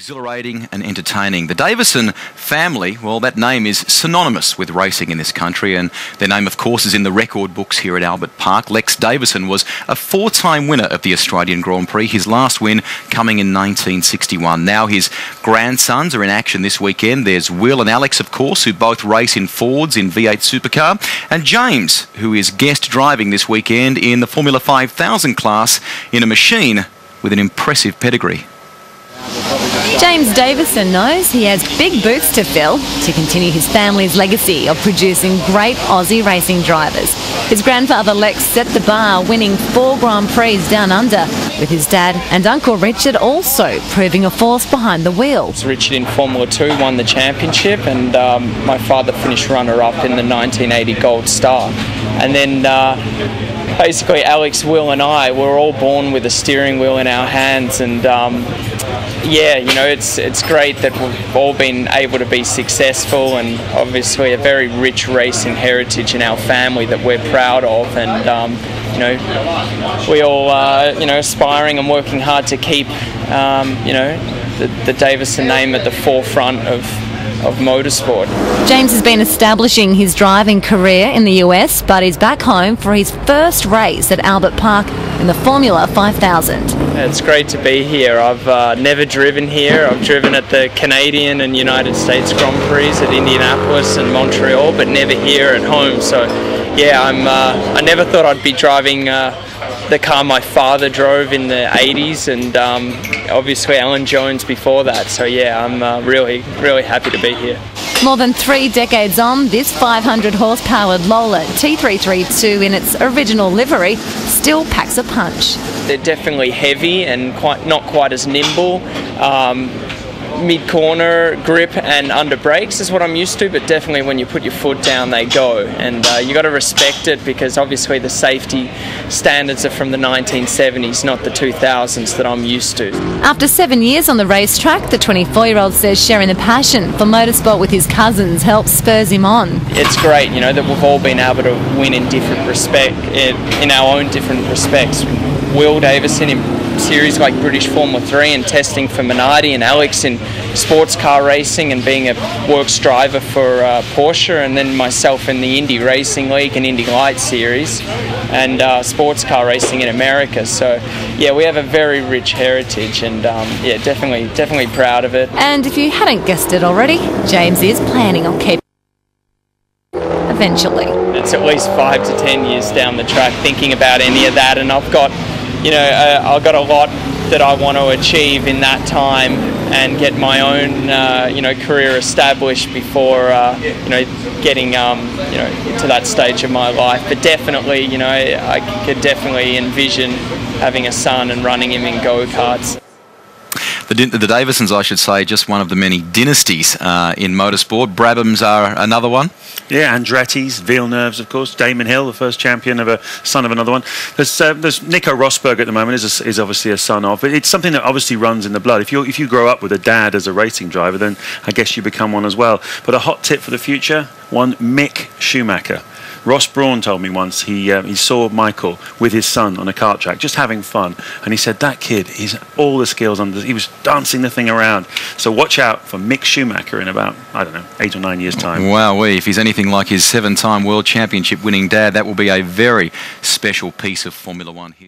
Exhilarating and entertaining. The Davison family, well, that name is synonymous with racing in this country, and their name, of course, is in the record books here at Albert Park. Lex Davison was a four-time winner of the Australian Grand Prix, his last win coming in 1961. Now his grandsons are in action this weekend. There's Will and Alex, of course, who both race in Fords in V8 supercar, and James, who is guest driving this weekend in the Formula 5000 class in a machine with an impressive pedigree. James Davison knows he has big boots to fill to continue his family's legacy of producing great Aussie racing drivers. His grandfather Lex set the bar, winning 4 Grand Prix down under, with his dad and Uncle Richard also proving a force behind the wheel. Richard in Formula 2 won the championship, and my father finished runner-up in the 1980 Gold Star. And then basically Alex, Will and I were all born with a steering wheel in our hands, and yeah, you know, it's great that we've all been able to be successful, and obviously a very rich racing heritage in our family that we're proud of, and you know, we all you know, aspiring and working hard to keep you know, the Davison name at the forefront of motorsport. James has been establishing his driving career in the US, but he's back home for his first race at Albert Park in the Formula 5000. It's great to be here. I've never driven here. I've driven at the Canadian and United States Grand Prix at Indianapolis and Montreal, but never here at home. So yeah, I never thought I'd be driving the car my father drove in the 80s, and obviously Alan Jones before that. So yeah, I'm really happy to be here. More than 3 decades on, this 500 horse-powered Lola T332 in its original livery still packs a punch. They're definitely heavy and not quite as nimble. Mid-corner grip and under brakes is what I'm used to, but definitely when you put your foot down they go, and you got to respect it, because obviously the safety standards are from the 1970s, not the 2000s that I'm used to. After 7 years on the racetrack, the 24-year-old says sharing the passion for motorsport with his cousins helps spurs him on. It's great, you know, that we've all been able to win in different in our own different respects. Will Davison in series like British Formula 3 and testing for Minardi, and Alex in sports car racing and being a works driver for Porsche, and then myself in the Indy Racing League and Indy Light Series and sports car racing in America. So yeah, we have a very rich heritage, and yeah, definitely proud of it. And if you hadn't guessed it already, James is planning on keeping eventually. It's at least 5 to 10 years down the track thinking about any of that, and I've got, you know, I've got a lot that I want to achieve in that time and get my own, you know, career established before, you know, getting, you know, to that stage of my life. But definitely, you know, I could definitely envision having a son and running him in go-karts. The Davisons, I should say, just one of the many dynasties in motorsport. Brabhams are another one. Yeah, Andretti's, Villeneuve's, of course. Damon Hill, the first champion of a son of another one. There's Nico Rosberg at the moment, is obviously a son of. But it's something that obviously runs in the blood. If you grow up with a dad as a racing driver, then I guess you become one as well. But a hot tip for the future, one Mick Schumacher. Ross Brawn told me once he saw Michael with his son on a kart track just having fun, and he said that kid, he's all the skills he was dancing the thing around. So watch out for Mick Schumacher in about, I don't know, 8 or 9 years time. Wow, if he's anything like his 7-time World Championship winning dad, that will be a very special piece of Formula 1 history.